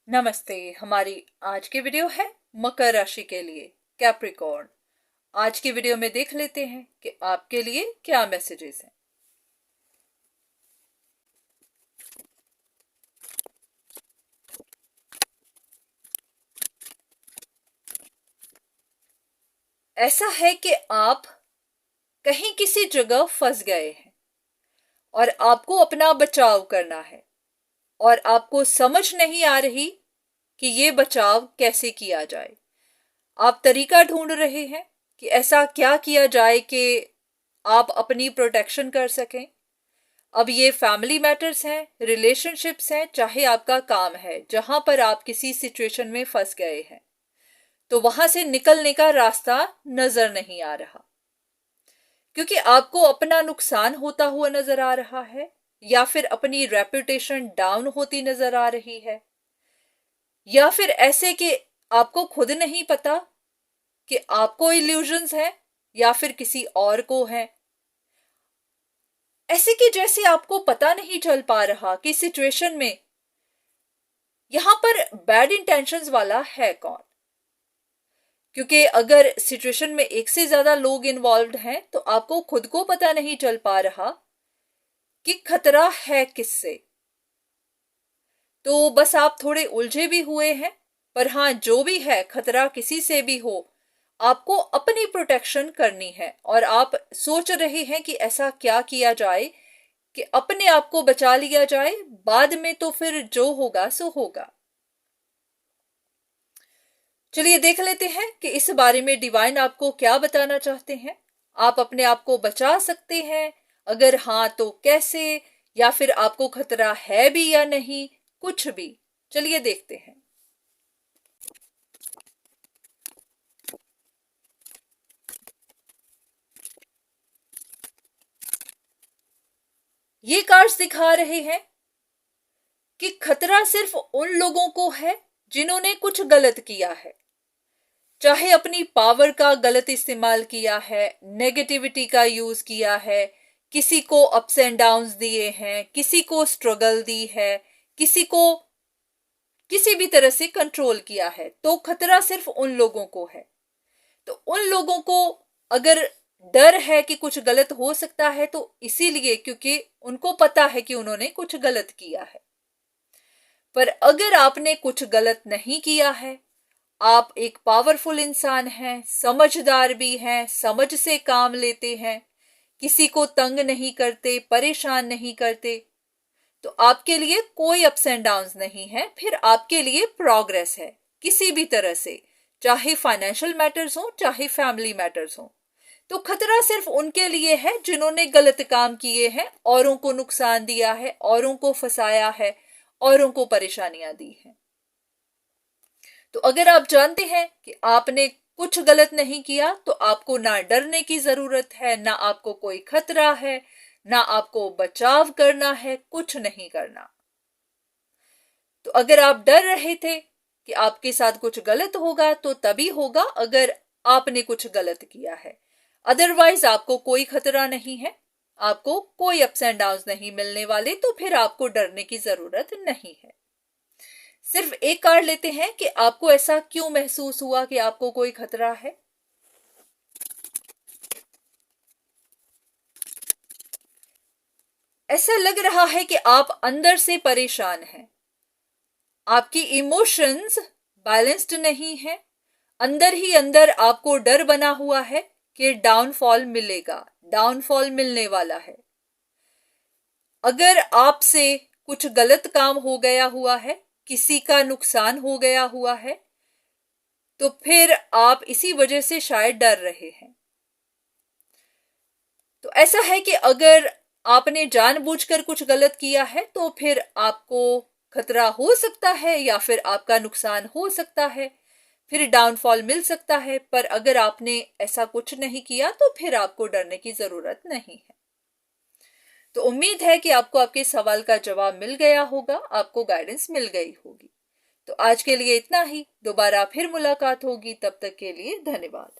नमस्ते। हमारी आज की वीडियो है मकर राशि के लिए, कैप्रिकॉर्न। आज की वीडियो में देख लेते हैं कि आपके लिए क्या मैसेजेस हैं। ऐसा है कि आप कहीं किसी जगह फंस गए हैं और आपको अपना बचाव करना है और आपको समझ नहीं आ रही कि ये बचाव कैसे किया जाए। आप तरीका ढूंढ रहे हैं कि ऐसा क्या किया जाए कि आप अपनी प्रोटेक्शन कर सकें। अब ये फैमिली मैटर्स हैं, रिलेशनशिप्स हैं, चाहे आपका काम है, जहां पर आप किसी सिचुएशन में फंस गए हैं तो वहां से निकलने का रास्ता नजर नहीं आ रहा, क्योंकि आपको अपना नुकसान होता हुआ नजर आ रहा है या फिर अपनी रेपुटेशन डाउन होती नजर आ रही है, या फिर ऐसे कि आपको खुद नहीं पता कि आपको इल्यूजन्स है या फिर किसी और को है। ऐसे कि जैसे आपको पता नहीं चल पा रहा कि सिचुएशन में यहां पर बैड इंटेंशंस वाला है कौन। क्योंकि अगर सिचुएशन में एक से ज्यादा लोग इन्वॉल्व्ड हैं तो आपको खुद को पता नहीं चल पा रहा कि खतरा है किससे। तो बस आप थोड़े उलझे भी हुए हैं, पर हाँ, जो भी है, खतरा किसी से भी हो, आपको अपनी प्रोटेक्शन करनी है और आप सोच रहे हैं कि ऐसा क्या किया जाए कि अपने आप को बचा लिया जाए। बाद में तो फिर जो होगा सो होगा। चलिए देख लेते हैं कि इस बारे में डिवाइन आपको क्या बताना चाहते हैं। आप अपने आप को बचा सकते हैं? अगर हाँ तो कैसे, या फिर आपको खतरा है भी या नहीं, कुछ भी। चलिए देखते हैं। ये कार्ड्स दिखा रहे हैं कि खतरा सिर्फ उन लोगों को है जिन्होंने कुछ गलत किया है, चाहे अपनी पावर का गलत इस्तेमाल किया है, नेगेटिविटी का यूज किया है, किसी को अप्स एंड डाउन्स दिए हैं, किसी को स्ट्रगल दी है, किसी को किसी भी तरह से कंट्रोल किया है, तो खतरा सिर्फ उन लोगों को है। तो उन लोगों को अगर डर है कि कुछ गलत हो सकता है तो इसीलिए क्योंकि उनको पता है कि उन्होंने कुछ गलत किया है। पर अगर आपने कुछ गलत नहीं किया है, आप एक पावरफुल इंसान हैं, समझदार भी हैं, समझ से काम लेते हैं, किसी को तंग नहीं करते, परेशान नहीं करते, तो आपके लिए कोई अप्स एंड डाउन्स नहीं है। फिर आपके लिए प्रोग्रेस है किसी भी तरह से, चाहे फाइनेंशियल मैटर्स हो, चाहे फैमिली मैटर्स हो। तो खतरा सिर्फ उनके लिए है जिन्होंने गलत काम किए हैं, औरों को नुकसान दिया है, औरों को फंसाया है, औरों को परेशानियां दी हैं। तो अगर आप जानते हैं कि आपने कुछ गलत नहीं किया तो आपको ना डरने की जरूरत है, ना आपको कोई खतरा है, ना आपको बचाव करना है, कुछ नहीं करना। तो अगर आप डर रहे थे कि आपके साथ कुछ गलत होगा तो तभी होगा अगर आपने कुछ गलत किया है। अदरवाइज आपको कोई खतरा नहीं है, आपको कोई अप्स एंड डाउन्स नहीं मिलने वाले, तो फिर आपको डरने की जरूरत नहीं है। सिर्फ एक कार्ड लेते हैं कि आपको ऐसा क्यों महसूस हुआ कि आपको कोई खतरा है। ऐसा लग रहा है कि आप अंदर से परेशान हैं, आपकी इमोशंस बैलेंस्ड नहीं है, अंदर ही अंदर आपको डर बना हुआ है कि डाउनफॉल मिलेगा, डाउनफॉल मिलने वाला है। अगर आपसे कुछ गलत काम हो गया हुआ है, किसी का नुकसान हो गया हुआ है, तो फिर आप इसी वजह से शायद डर रहे हैं। तो ऐसा है कि अगर आपने जानबूझकर कुछ गलत किया है तो फिर आपको खतरा हो सकता है या फिर आपका नुकसान हो सकता है, फिर डाउनफॉल मिल सकता है। पर अगर आपने ऐसा कुछ नहीं किया तो फिर आपको डरने की जरूरत नहीं है। तो उम्मीद है कि आपको आपके सवाल का जवाब मिल गया होगा, आपको गाइडेंस मिल गई होगी। तो आज के लिए इतना ही, दोबारा फिर मुलाकात होगी, तब तक के लिए धन्यवाद।